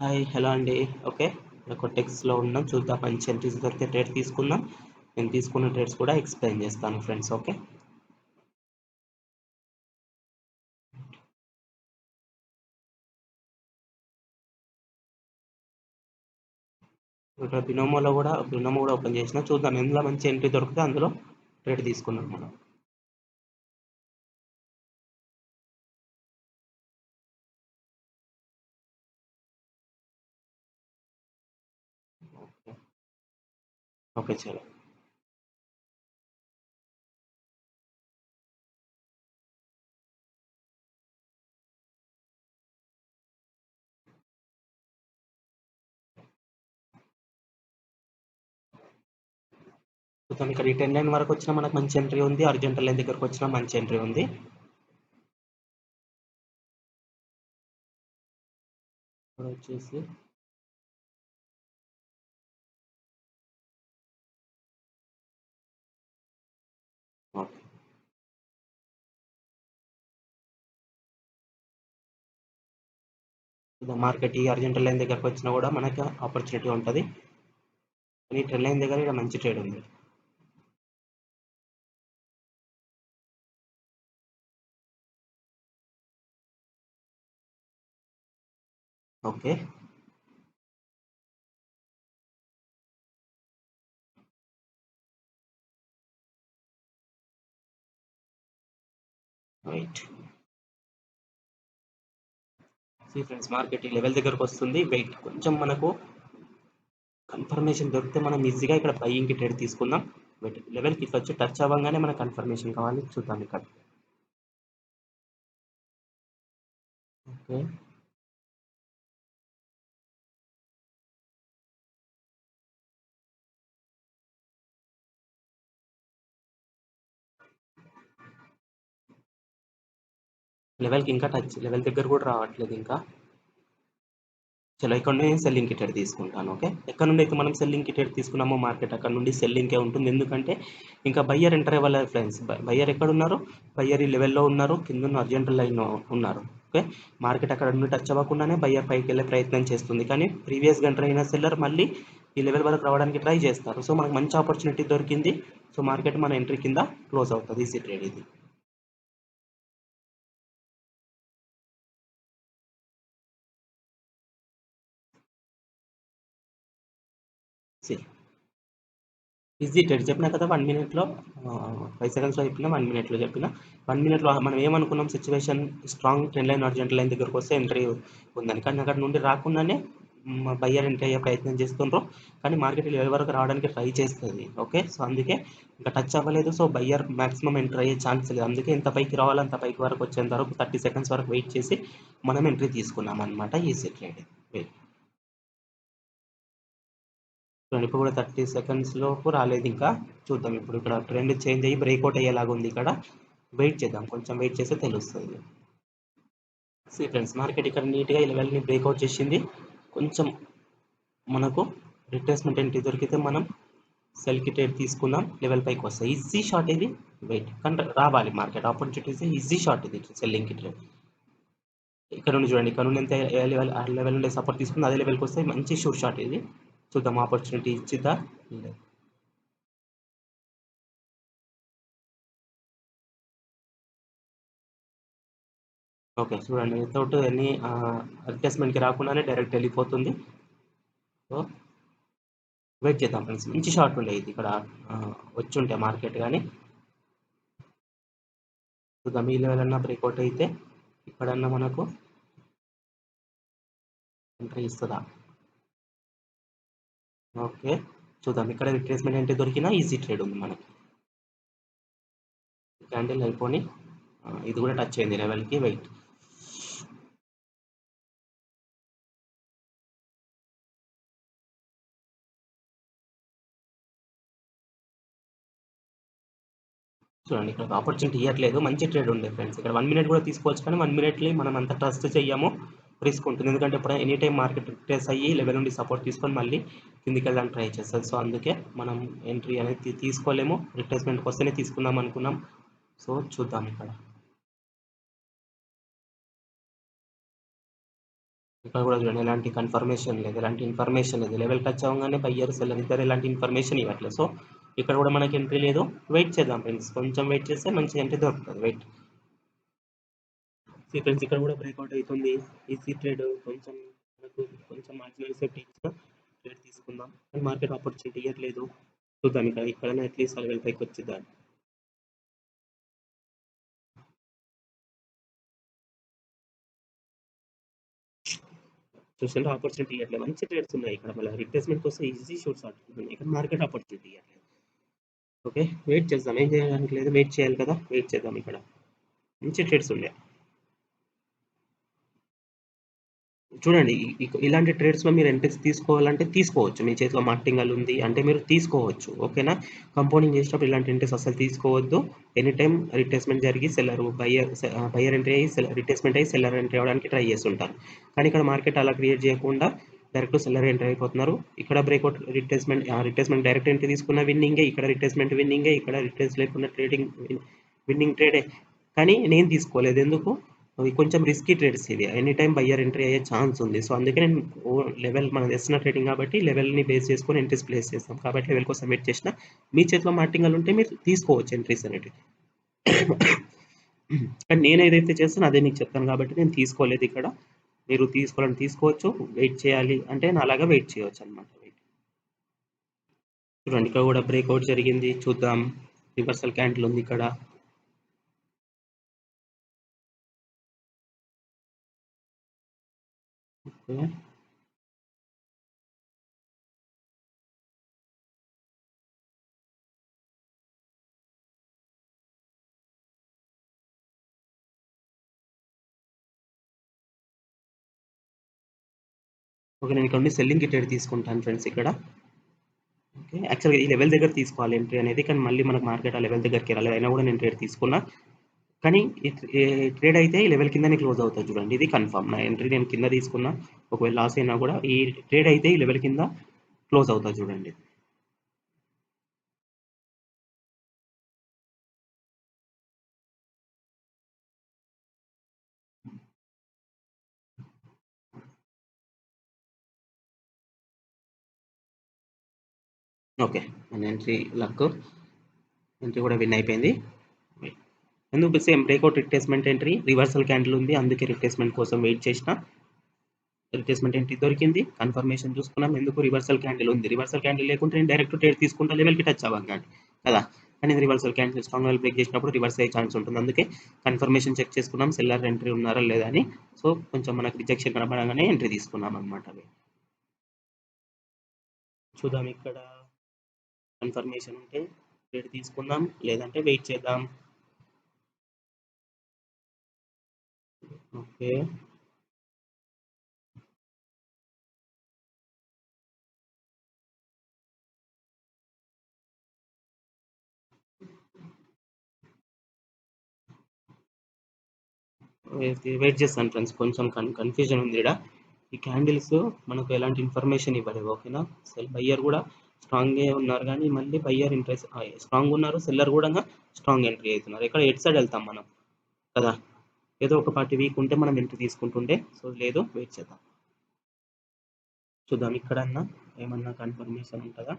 Hi hello అండి. Okay, కొటెక్స్లో ఉన్నాం. చూద్దాం మంచి ఎంట్రీస్ దొరికే ట్రేడ్ తీసుకుందాం. నేను తీసుకున్న ట్రేడ్స్ కూడా ఎక్స్ప్లెయిన్ చేస్తాను ఫ్రెండ్స్. ఓకే, ఇక్కడ బినోమో కూడా ఓపెన్ చేసిన. చూద్దాం ఎందులో మంచి ఎంట్రీ దొరికితే అందులో ట్రేడ్ తీసుకున్నాం మనం. ఓకే చలో. చూద్దాం, ఇక్కడ ఈ 10 లైన్ వరకు వచ్చినా మనకు మంచి ఎంట్రీ ఉంది. అర్జెంటల్ లైన్ దగ్గరకు వచ్చినా మంచి ఎంట్రీ ఉంది. ఇక్కడ వచ్చేసి ఓకే, మార్కెట్ ఈ అర్జెంటల్ లైన్ దగ్గరకు వచ్చినా కూడా మనకి ఆపర్చునిటీ ఉంటుంది. కానీ ఈ 10 లైన్ దగ్గర ఇక్కడ మంచి ట్రేడ్ ఉంది. Okay, right. ఫ్రెండ్స్, మార్కెట్ ఈ లెవెల్ దగ్గరకు వస్తుంది. వెయిట్ కొంచెం మనకు కన్ఫర్మేషన్ దొరికితే మనం ఈజీగా ఇక్కడ బయింగ్కి ట్రేడ్ తీసుకుందాం. బట్ లెవెల్కి ఇట్లా వచ్చి టచ్ అవ్వగానే మనకు కన్ఫర్మేషన్ కావాలి. చూద్దాం ఇక్కడ. ఓకే, లెవెల్కి ఇంకా లెవెల్ దగ్గర కూడా రావట్లేదు ఇంకా. చలో, ఇక్కడ నుండి సెల్లింగ్ కి ట్రేడ్ తీసుకుంటాను. ఓకే, ఎక్కడ నుండి అయితే మనం సెల్లింగ్ కి ట్రేడ్ తీసుకున్నామో మార్కెట్ అక్కడ నుండి సెల్లింగ్కే ఉంటుంది. ఎందుకంటే ఇంకా బయ్యర్ ఎంటర్ అవ్వలేదు ఫ్రెండ్స్. బయ్యర్ ఎక్కడ ఉన్నారు? బయ్యర్ ఈ లెవెల్లో ఉన్నారు, కింద అర్జెంటల్ లైన్ ఉన్నారు. ఓకే, మార్కెట్ అక్కడ నుండి టచ్ అవ్వకుండానే బయ్యర్ పైకి వెళ్ళే ప్రయత్నం చేస్తుంది. కానీ ప్రీవియస్గా ఎంటర్ అయిన సెల్లర్ మళ్ళీ ఈ లెవెల్ వరకు రావడానికి ట్రై చేస్తారు. సో మనకు మంచి ఆపర్చునిటీ దొరికింది. సో మార్కెట్ మన ఎంట్రీ కింద క్లోజ్ అవుతుంది. ఈజీ ట్రేడ్ ఇది. సి ఈజీ ట్రేడ్ చెప్పినా కదా, 1 మినిట్లో 5 సెకండ్స్లో చెప్పిన, 1 మినిట్లో చెప్పిన. 1 మినిట్లో మనం ఏమనుకున్నాం, situation strong trend line urgent line దగ్గరకు వస్తే ఎంట్రీ ఉందని. కానీ అక్కడ నుండి రాకుండానే బయ్యర్ ఎంట్రీ అయ్యే ప్రయత్నం చేస్తుండ్రు. కానీ మార్కెట్ లెవెల్ వరకు రావడానికి ట్రై చేస్తుంది. ఓకే, సో అందుకే ఇంకా టచ్ అవ్వలేదు. సో బయ్యర్ మాక్సిమం ఎంట్రీ అయ్యే ఛాన్స్ లేదు. అందుకే ఎంత పైకి రావాలో అంత పైకి వరకు వచ్చేంత వరకు 30 సెకండ్స్ వరకు వెయిట్ చేసి మనం ఎంట్రీ తీసుకున్నాం అనమాట. Easy trade. చూడండి, ఇప్పుడు కూడా 30 సెకండ్స్ లోపు రాలేదు ఇంకా. చూద్దాం, ఇప్పుడు ఇక్కడ ట్రెండ్ చేంజ్ అయ్యి బ్రేక్అవుట్ అయ్యేలాగా ఉంది. ఇక్కడ వెయిట్ చేద్దాం, కొంచెం వెయిట్ చేస్తే తెలుస్తుంది. ఫ్రెండ్స్, మార్కెట్ ఇక్కడ నీట్గా ఈ లెవెల్ని బ్రేక్అవుట్ చేసింది. కొంచెం మనకు రిట్రేస్మెంట్ ఎంట్రీ దొరికితే మనం సెల్కి ట్రేడ్ తీసుకుందాం. లెవెల్ పైకి వస్తాయి. ఈజీ షార్ట్ ఇది. వెయిట్ కానీ రావాలి మార్కెట్ ఆపర్చునిటీస్. ఈజీ షార్ట్ ఇది సెల్లింగ్కి ట్రేడ్. ఇక్కడ నుండి చూడండి, ఇక్కడ నుండి ఎంత లెవెల్ ఆ లెవెల్ నుండి సపోర్ట్ తీసుకుంది, అదే లెవెల్కి వస్తే మంచి షూర్ షాట్ ఇది. చూద్దాం ఆపర్చునిటీ ఇచ్చిద్దా. ఓకే, చూడండి, వితౌట్ ఎనీ అడ్జస్ట్మెంట్కి రాకుండానే డైరెక్ట్ వెళ్ళిపోతుంది. సో వెయిట్ చేద్దాం ఫ్రెండ్స్. మంచి షార్ట్ ఉండే ఇది ఇక్కడ వచ్చి ఉంటే మార్కెట్. కానీ చూద్దాం, ఈ లెవెల్ అన్నా బ్రేక్అవుట్ అయితే ఇక్కడన్నా మనకు ఎంట్రీ ఇస్తుందా. ఓకే, చూద్దాం, ఇక్కడ రిట్రేస్మెంట్ అంటే దొరికినా ఈజీ ట్రేడ్ ఉంది మనకి. క్యాండిల్ అయిపోయి ఇది కూడా టచ్ అయింది లెవెల్కి. వెయిట్ చూడండి, ఇక్కడ ఆపర్చునిటీ ఇవ్వట్లేదు. మంచి ట్రేడ్ ఉండే ఫ్రెండ్స్. ఇక్కడ 1 మినిట్ కూడా తీసుకోవచ్చు. కానీ 1 మినిట్లీ మనం అంత ట్రస్ట్ చెయ్యము, రిస్క్ ఉంటుంది. ఎందుకంటే ఇప్పుడు ఎనీ టైం మార్కెట్ రిట్రేస్ అయ్యి లెవెల్ నుండి సపోర్ట్ తీసుకొని మళ్ళీ కిందికి వెళ్ళడానికి ట్రై చేస్తుంది. సో అందుకే మనం ఎంట్రీ అనేది తీసుకోలేము. రిట్రేస్మెంట్కి వస్తేనే తీసుకుందాం అనుకున్నాం. సో చూద్దాం ఇక్కడ. ఇక్కడ కూడా చూడండి ఎలాంటి కన్ఫర్మేషన్ లేదు, ఎలాంటి ఇన్ఫర్మేషన్ లేదు. లెవెల్ టచ్ అవ్వగానే బయ్యర్ సెల్లర్ ఇద్దరు ఎలాంటి ఇన్ఫర్మేషన్ ఇవ్వట్లేదు. సో ఇక్కడ కూడా మనకి ఎంట్రీ లేదు. వెయిట్ చేద్దాం ఫ్రెండ్స్, కొంచెం వెయిట్ చేస్తే మంచి ఎంట్రీ దొరుకుతుంది. వెయిట్ ఫ్రెండ్స్, ఇక్కడ కూడా బ్రేక్అవుట్ అవుతుంది. ఈసీ ట్రేడ్ కొంచెం మనకు కొంచెం మార్జినల్ సేఫ్టీ ఇచ్చిన ట్రేడ్ తీసుకుందాం. మార్కెట్ ఆపర్చునిటీ ఇవ్వట్లేదు. చూద్దాం ఇక్కడైనా అట్లీస్ట్ లెవెల్ పైకి వచ్చిద్దాం. చూస్తుంటే ఆపర్చునిటీ ఇవ్వట్లేదు. మంచి ట్రేడ్స్ ఉన్నాయి ఇక్కడ. మళ్ళీ రిప్లేస్మెంట్ కోసం ఈజీ షూట్స్ ఆడుతున్నాయి. ఇక్కడ మార్కెట్ ఆపర్చునిటీ ఇవ్వట్లేదు. ఓకే, వెయిట్ చేద్దాం. ఏం చేయడానికి లేదు, వెయిట్ చేయాలి కదా, వెయిట్ చేద్దాం. ఇక్కడ మంచి ట్రేడ్స్ ఉన్నాయి. చూడండి ఇలాంటి ట్రేడ్స్లో మీరు ఎంట్రీస్ తీసుకోవాలంటే తీసుకోవచ్చు. మీ చేతిలో మార్టింగల్ ఉంది అంటే మీరు తీసుకోవచ్చు. ఓకేనా, కంపౌండింగ్ చేసేటప్పుడు ఇలాంటి ఎంట్రీస్ అసలు తీసుకోవద్దు. ఎనీ టైం రిట్రేస్మెంట్ జరిగి సెల్లర్ బయ్యర్ ఎంట్రీ అయ్యి రిట్రేస్మెంట్ అయ్యి సెల్లర్ ఎంట్రీ అవ్వడానికి ట్రై చేస్తుంటారు. కానీ ఇక్కడ మార్కెట్ అలా క్రియేట్ చేయకుండా డైరెక్ట్ సెల్లర్ ఎంట్రీ అయిపోతున్నారు. ఇక్కడ బ్రేక్అవుట్ రిట్రేస్మెంట్ డైరెక్ట్ ఎంట్రీ తీసుకున్న విన్నింగే, ఇక్కడ రిట్రేస్మెంట్ విన్నింగే, ఇక్కడ రిట్రేస్ లేకుండా ట్రేడింగ్ విన్నింగ్ ట్రేడే. కానీ నేను తీసుకోలేదు. ఎందుకు? అవి కొంచెం రిస్కీ ట్రేడ్స్. ఇది ఎనీ టైం బయ్యర్ ఎంట్రీ అయ్యే ఛాన్స్ ఉంది. సో అందుకే నేను లెవెల్ మనం చేస్తున్న ట్రేడింగ్ కాబట్టి లెవెల్ని బేస్ చేసుకొని ఎంట్రీస్ ప్లేస్ చేస్తాం. కాబట్టి లెవెల్ కోసం వెయిట్ చేసిన మీ చేతిలో మార్టింగల్ ఉంటే మీరు తీసుకోవచ్చు ఎంట్రీస్ అనేవి. కానీ నేను ఏదైతే చేస్తానో అదే నీకు చెప్తాను కాబట్టి నేను తీసుకోలేదు. ఇక్కడ మీరు తీసుకోవాలని తీసుకోవచ్చు. వెయిట్ చేయాలి అంటే నా అలాగా వెయిట్ చేయవచ్చు అనమాట. చూడండి ఇక్కడ కూడా బ్రేక్అవుట్ జరిగింది. చూద్దాం, రివర్సల్ క్యాండిల్ ఉంది ఇక్కడ. ఓకే, ఓకే, నేను ఇక్కడ నుండి సెల్లింగ్ ట్రేడ్ తీసుకుంటాను ఫ్రెండ్స్. ఇక్కడ ఓకే, యాక్చువల్గా ఈ లెవెల్ దగ్గర తీసుకోవాలి ఎంట్రీ అనేది. కానీ మళ్ళీ మనకు మార్కెట్ ఆ లెవెల్ దగ్గరికి రాలేదు. అయినా కూడా నేను ట్రేడ్ తీసుకున్నా. కానీ ఈ ట్రేడ్ అయితే ఈ లెవెల్ కిందనే క్లోజ్ అవుతుంది. చూడండి, ఇది కన్ఫర్మ్. నా ఎంట్రీ నేను కింద తీసుకున్నా. ఒకవేళ లాస్ అయినా కూడా ఈ ట్రేడ్ అయితే ఈ లెవెల్ కింద క్లోజ్ అవుతుంది. చూడండి. ఓకే, మన ఎంట్రీ కూడా విన్ అయిపోయింది. ఎందుకు same breakout retracement entry, reversal candle ఉంది, అందుకే రిట్రేస్మెంట్ కోసం వెయిట్ చేసిన. రిట్రేస్మెంట్ ఎంట్రీ దొరికింది, కన్ఫర్మేషన్ చూసుకున్నాం. ఎందుకు? రివర్సల్ క్యాండిల్ ఉంది. రివర్సల్ క్యాండిల్ లేకుంటే నేను డైరెక్ట్ ట్రేడ్ తీసుకుంటా, లెవెల్కి టచ్ అవ్వం కానీ కదా. కానీ reversal candle strong level break చేసినప్పుడు రివర్స్ అయ్యే ఛాన్స్ ఉంటుంది. అందుకే కన్ఫర్మేషన్ చెక్ చేసుకున్నాం సెల్లర్ ఎంట్రీ ఉన్నారా లేదా అని. సో కొంచెం మనకు రిజెక్షన్ కనబడగానే ఎంట్రీ తీసుకున్నాం అనమాట. చూద్దాం, ఇక్కడ కన్ఫర్మేషన్ ఉంటే ట్రేడ్ తీసుకుందాం, లేదంటే వెయిట్ చేద్దాం. ఓకే, వెయిట్ చేస్తాను ఫ్రెండ్స్. కొంచెం కన్ఫ్యూజన్ ఉంది ఇక్కడ. ఈ క్యాండిల్స్ మనకు ఎలాంటి ఇన్ఫర్మేషన్ ఇవ్వలేదు. ఓకేనా, బయ్యర్ కూడా స్ట్రాంగే ఉన్నారు, కానీ మళ్ళీ బయ్యర్ ఇంట్రెస్ట్ స్ట్రాంగ్ ఉన్నారు, సెల్లర్ కూడా స్ట్రాంగ్ ఎంట్రీ అవుతున్నారు. ఇక్కడ ఎట్ సైడ్ వెళ్తాం మనం కదా. ఏదో ఒక పార్టీ వీక్ ఉంటే మనం ఎంట్రీ తీసుకుంటుండే. సో లేదు, వెయిట్ చేద్దాం. చూద్దాం ఇక్కడన్నా ఏమన్నా కన్ఫర్మేషన్ ఉంటుందా.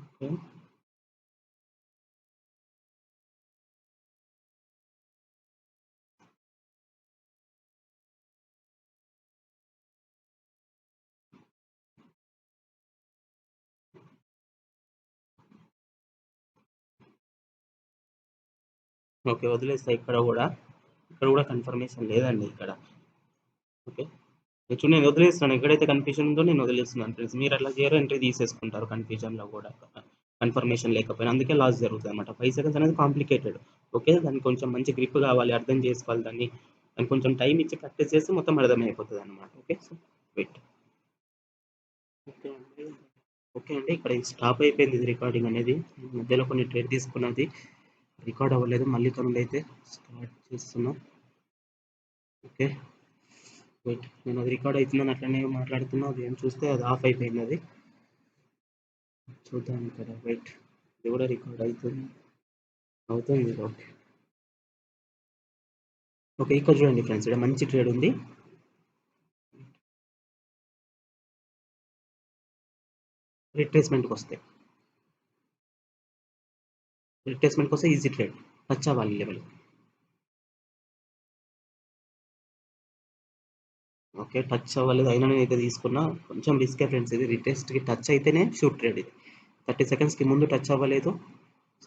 ఓకే, ఓకే, వదిలేస్తా. ఇక్కడ కూడా కన్ఫర్మేషన్ లేదండి ఇక్కడ. ఓకే, నేను వదిలేస్తున్నాను. ఎక్కడైతే కన్ఫ్యూజన్ ఉందో నేను వదిలేస్తున్నాను ఫ్రెండ్స్. మీరు అట్లా చేయరు, ఎంట్రీ తీసేసుకుంటారు కన్ఫ్యూజన్లో కూడా, కన్ఫర్మేషన్ లేకపోయినా. అందుకే లాస్ జరుగుతుంది అనమాట. 5 సెకండ్స్ అనేది కాంప్లికేటెడ్. ఓకే, దానికి కొంచెం మంచి గ్రిప్ కావాలి, అర్థం చేసుకోవాలి దానికి కొంచెం టైం ఇచ్చి ప్రాక్టీస్ చేస్తే మొత్తం అర్థమైపోతుంది అనమాట. Okay, so wait. ఓకే అండి, ఓకే అండి, ఇక్కడ స్టాప్ అయిపోయింది ఇది రికార్డింగ్ అనేది. మధ్యలో కొన్ని ట్రేడ్ తీసుకున్నది రికార్డ్ అవ్వలేదు. మళ్ళీ ఇక్కడ నుండి అయితే స్టార్ట్ చేస్తున్నాం. Okay, wait. నేను అది రికార్డ్ అవుతుందని అట్లనే మాట్లాడుతున్నా, అది ఏం చూస్తే అది ఆఫ్ అయిపోయింది. అది చూద్దాం ఇక్కడ. వెయిట్, ఇది కూడా రికార్డ్ అవుతుంది. ఓకే. ఓకే. ఇక్కడ చూడండి ఫ్రెండ్స్, ఇక్కడ మంచి ట్రేడ్ ఉంది. రిట్రేస్మెంట్‌కొస్తాయి. రిట్రేస్మెంట్‌కొస్తే ఈజీ ట్రేడ్. టచ్ అవ్వాలి లెవెల్. ఓకే. టచ్ అవ్వలేదు. అయినా నేనైతే తీసుకున్నా. కొంచెం రిస్కే ఫ్రెండ్స్ ఇది. రిట్రేస్ట్‌కి టచ్ అయితేనే షూట్ ట్రేడ్ ఇది. 30 సెకండ్స్‌కి ముందు టచ్ అవ్వలేదు.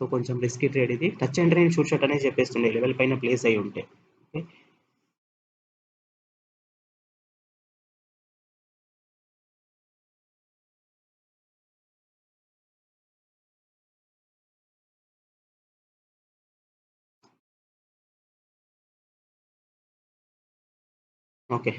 సో, కొంచెం రిస్కీ ట్రేడ్ ఇది. టచ్ అంటే నేను షూట్ షాట్ అనేది చెప్పేస్తుండే లెవెల్ పైన ప్లేస్ అయ్యి ఉంటే. ఓకే. ఓకే.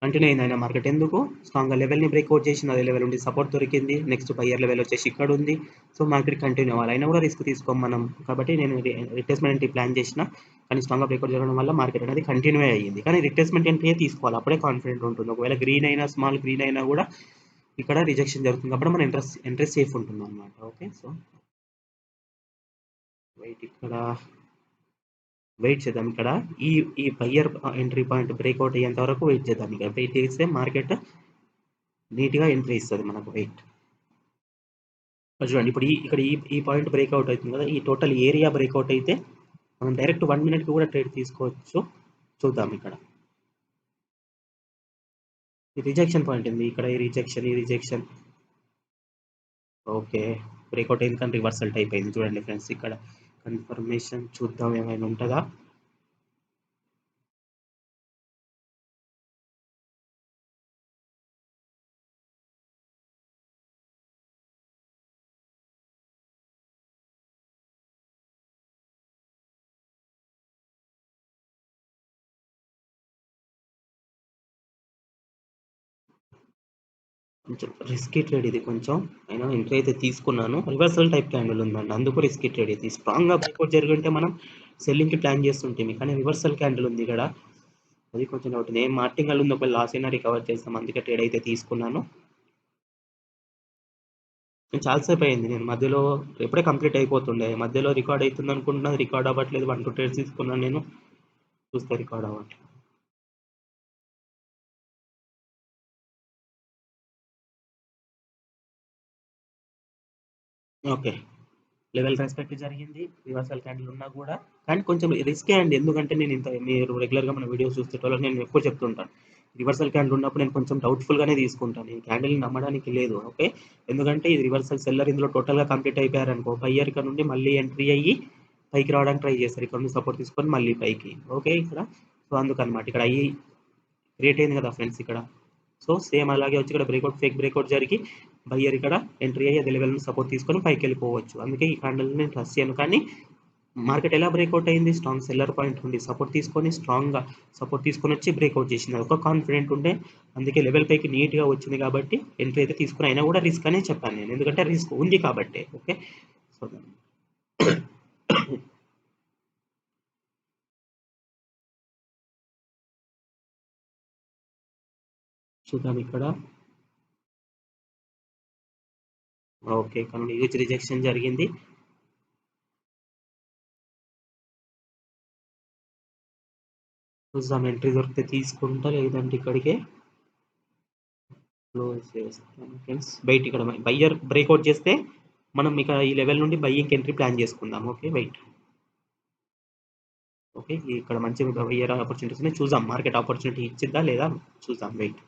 కంటిన్యూ అయింది ఆయన మార్కెట్. ఎందుకు? స్ట్రాంగ్‌గా లెవెల్‌ని బ్రేక్‌ఔట్ చేసింది. అదే లెవెల్ నుండి సపోర్ట్ దొరికింది. నెక్స్ట్ బయ్యర్ లెవెల్ వచ్చేసి ఇక్కడుంది. సో, మార్కెట్ కంటిన్యూ అవ్వాలి. అయినా కూడా రిస్క్ తీసుకోము మనం. కాబట్టి నేను రిట్రేస్మెంట్ ఎంట్రీ ప్లాన్ చేసిన. కానీ స్ట్రాంగ్‌గా బ్రేక్‌ఔట్ జరగడం వల్ల మార్కెట్ అనేది కంటిన్యూ అయ్యింది. కానీ రిట్రేస్మెంట్ ఎంట్రీయే తీసుకోవాలి. అప్పుడే కాన్ఫిడెంట్ ఉంటుంది. ఒకవేళ గ్రీన్ అయినా, స్మాల్ గ్రీన్ అయినా కూడా ఇక్కడ రిజెక్షన్ జరుగుతుంది. కాబట్టి మన ఎంట్రీ సేఫ్ ఉంటుందన్నమాట. ఓకే. సో, ఇక్కడ వెయిట్ చేద్దాం ఇక్కడ. ఈ ఈ బయ్యర్ ఎంట్రీ పాయింట్ బ్రేక్‌ఔట్ అయ్యేంత వరకు వెయిట్ చేద్దాం. ఇక వెయిట్ చేస్తే మార్కెట్ నీట్‌గా ఎంట్రీ ఇస్తది మనకు. వెయిట్. చూడండి ఇప్పుడు ఈ పాయింట్ బ్రేక్అవుట్ అవుతుంది కదా, ఈ టోటల్ ఏరియా బ్రేక్అవుట్ అయితే మనం డైరెక్ట్ 1 మినిట్కి కూడా ట్రేడ్ తీసుకోవచ్చు. చూద్దాం ఇక్కడ. ఈ రిజెక్షన్ పాయింట్ ఉంది ఇక్కడ. ఈ రిజెక్షన్ ఓకే. బ్రేక్అవుట్ అయింది కానీ రివర్సల్ టైప్ అయింది. చూడండి ఫ్రెండ్స్ ఇక్కడ కన్ఫర్మేషన్ చూద్దాం ఏమైనా ఉంటుందా. కొంచెం రిస్కీ ట్రేడ్ ఇది కొంచెం. అయినా ఎంట్రీ అయితే తీసుకున్నాను. రివర్సల్ టైప్ క్యాండిల్ ఉందండి, అందుకు రిస్కీ ట్రేడ్ ఇది. స్ట్రాంగ్గా బ్రేక్అవుట్ జరుగుంటే మనం సెల్లింగ్కి ప్లాన్ చేస్తుంటే, కానీ రివర్సల్ క్యాండిల్ ఉంది ఇక్కడ. అది కొంచెం డౌట్. నేను మార్టింగ్ ఉంది, ఒకవేళ లాస్ అయినా రికవర్ చేస్తాం, అందుకే ట్రేడ్ అయితే తీసుకున్నాను. నేను చాలా సేపు అయింది. నేను మధ్యలో ఎప్పుడే కంప్లీట్ అయిపోతుండే, మధ్యలో రికార్డ్ అవుతుంది అనుకుంటున్నా, రికార్డ్ అవ్వట్లేదు. 1, 2 ట్రేడ్స్ తీసుకున్నాను నేను. చూస్తే రికార్డ్ అవ్వట్లేదు. ఓకే. లెవెల్ రెస్పెక్ట్ జరిగింది. రివర్సల్ క్యాండిల్ ఉన్నా కూడా, కానీ కొంచెం రిస్కే అండి. ఎందుకంటే నేను ఇంత, మీరు రెగ్యులర్గా మన వీడియోస్ చూసేటోళ్ళకి నేను ఎక్కువ చెప్తుంటాను. రివర్సల్ క్యాండిల్ ఉన్నప్పుడు నేను కొంచెం డౌట్ఫుల్గానే తీసుకుంటాను. ఈ క్యాండిల్ నమ్మడానికి లేదు. ఓకే. ఎందుకంటే ఇది రివర్సల్ సెల్లర్ ఇందులో టోటల్గా కంప్లీట్ అయిపోయారనుకో, బయ్యర్ ఇక్కడ నుండి మళ్ళీ ఎంట్రీ అయ్యి పైకి రావడానికి ట్రై చేస్తారు. ఇక్కడ నుండి సపోర్ట్ తీసుకొని మళ్ళీ పైకి. ఓకే ఇక్కడ. సో, అందుకనమాట ఇక్కడ అయ్యి క్రియేట్ అయింది కదా ఫ్రెండ్స్ ఇక్కడ. సో, సేమ్ అలాగే వచ్చి ఇక్కడ బ్రేక్అవుట్, ఫేక్ బ్రేక్అవుట్ జరిగి బయ్యర్ ఇక్కడ ఎంట్రీ అయ్యి అదే లెవెల్ సపోర్ట్ తీసుకొని పైకి వెళ్ళిపోవచ్చు. అందుకే ఈ క్యాండిల్ నేను ట్రస్ట్ చేయను. కానీ మార్కెట్ ఎలా బ్రేక్అవుట్ అయింది? స్ట్రాంగ్ సెల్లర్ పాయింట్ నుండి సపోర్ట్ తీసుకొని, స్ట్రాంగ్గా సపోర్ట్ తీసుకొని వచ్చి బ్రేక్అవుట్ చేసింది. ఒక కాన్ఫిడెంట్ ఉండే, అందుకే లెవెల్ పైకి నీట్గా వచ్చింది కాబట్టి ఎంట్రీ అయితే తీసుకుని, అయినా కూడా రిస్క్ అనే చెప్పాను నేను. ఎందుకంటే రిస్క్ ఉంది కాబట్టి. ఓకే. సో, చూద్దాం ఇక్కడ. ఓకే. కానీ హ్యూజ్ రిజెక్షన్ జరిగింది. చూద్దాం ఎంట్రీ దొరికితే తీసుకుంటా, లేదంటే ఇక్కడికే క్లోజ్ చేస్తాను ఫ్రెండ్స్. బయట ఇక్కడ బయ్యర్ బ్రేక్అవుట్ చేస్తే మనం ఇక ఈ లెవెల్ నుండి బయ్యింగ్ ఎంట్రీ ప్లాన్ చేసుకుందాం. ఓకే. వెయిట్. ఓకే. ఇక్కడ మంచి బయ్యర్ ఆపర్చునిటీస్ ఉన్నాయి. చూద్దాం మార్కెట్ ఆపర్చునిటీ ఇచ్చిద్దా లేదా చూద్దాం. వెయిట్.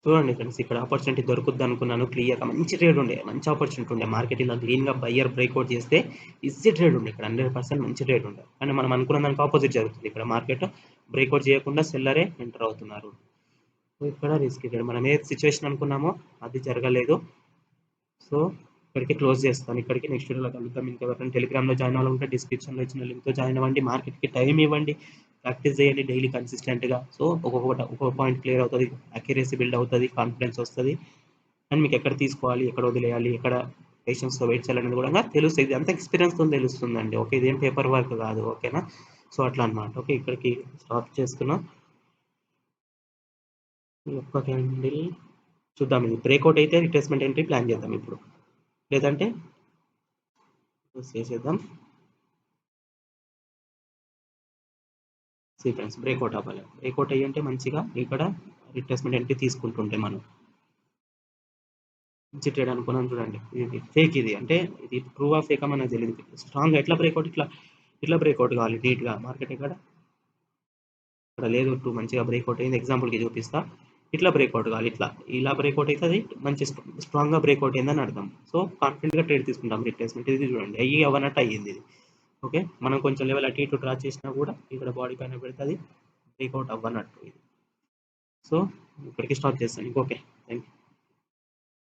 చూడండి ఫ్రెండ్స్ ఇక్కడ ఆపర్చునిటీ దొరుకుద్ది అనుకున్నాను. క్లియర్‌గా మంచి ట్రేడ్ ఉండే. మంచి ఆపర్చునిటీ ఉండే. మార్కెట్ ఇలా గ్రీన్‌గా బయ్యర్ బ్రేక్అవుట్ చేస్తే ఈజీ ట్రేడ్ ఉండే ఇక్కడ. 100% మంచి ట్రేడ్ ఉండే. కానీ మనం అనుకున్న దానికి ఆపోజిట్ జరుగుతుంది. ఇక్కడ మార్కెట్ బ్రేక్అవుట్ చేయకుండా సెల్లరే ఎంటర్ అవుతున్నారు. సో, ఇక్కడ రిస్క్ ట్రేడ్. మనం ఏ సిట్యుయేషన్ అనుకున్నామో అది జరగలేదు. సో, ఇక్కడికి క్లోజ్ చేస్తాను. ఇక్కడికి నెక్స్ట్ వీడియోలో కలుద్దాం. ఇంకా ఎవరైనా టెలిగ్రామ్‌లో జాయిన్ అవ్వాలనుకుంటే డిస్క్రిప్షన్‌లో ఇచ్చిన లింక్‌తో జాయిన్ అవ్వండి. మార్కెట్‌కి టైం ఇవ్వండి. ప్రాక్టీస్ చేయండి డైలీ కన్సిస్టెంట్‌గా. సో, ఒక్కొక్క పాయింట్ క్లియర్ అవుతది. అక్యురసీ బిల్డ్ అవుతది. కాన్ఫిడెన్స్ వస్తది. అండ్ మీకు ఎక్కడ తీసుకోవాలి, ఎక్కడ వదిలేయాలి, ఎక్కడ పేషెన్స్‌తో వెయిట్ చేయాలనేది కూడా తెలుస్తది. ఇదంతా ఎక్స్‌పీరియన్స్‌తోని తెలుస్తుందండి. ఓకే. ఇదేం పేపర్ వర్క్ కాదు. ఓకేనా. సో, అట్లా అన్నమాట. ఓకే. ఇక్కడికి స్టాప్ చేస్తున్నా. ఈ ఒక్క క్యాండిల్ చూద్దాం, ఇది బ్రేక్అవుట్ అయితే రిట్రేస్మెంట్ ఎంట్రీ ప్లాన్ చేద్దాం ఇప్పుడు, లేదంటే చేసేద్దాం. ఫ్రెండ్స్ బ్రేక్అవుట్ అవ్వాలి, బ్రేక్అవుట్ అయ్యి ఉంటే మంచిగా ఇక్కడ రిట్రేస్మెంట్ ఎంట్రీ తీసుకుంటుంటే మనం మంచి ట్రేడ్ అనుకున్నాం చూడండి. ఇది ఫేక్, ఇది అంటే ఇది ట్రూవా ఫేకా మనకు తెలియదు. స్ట్రాంగ్ ఎట్లా బ్రేక్అవుట్, ఇట్లా బ్రేక్అవుట్ కావాలి నీట్గా మార్కెట్. ఇక్కడ లేదు, టూ మంచిగా బ్రేక్అవుట్ అయింది. ఎగ్జాంపుల్కి చూపిస్తా, ఇట్లా బ్రేక్అవుట్ కావాలి, ఇలా బ్రేక్అవుట్ అయితే అది మంచి స్ట్రాంగ్గా బ్రేక్అవుట్ అయిందని అర్థం. సో కాన్ఫిడెంట్గా ట్రేడ్ తీసుకుంటాం రిట్రేస్మెంట్. ఇది చూడండి, అవ్వనట్టు అయ్యింది ఇది. ఓకే, మనం కొంచెం లెవెల్ అటు ఇటు డ్రా చేసినా కూడా ఇక్కడ బాడీ పైన పెడితే అది బ్రేక్అవుట్ అవ్వనట్టు ఇది. సో ఇక్కడికి స్టాప్ చేస్తాను. Okay, thank you.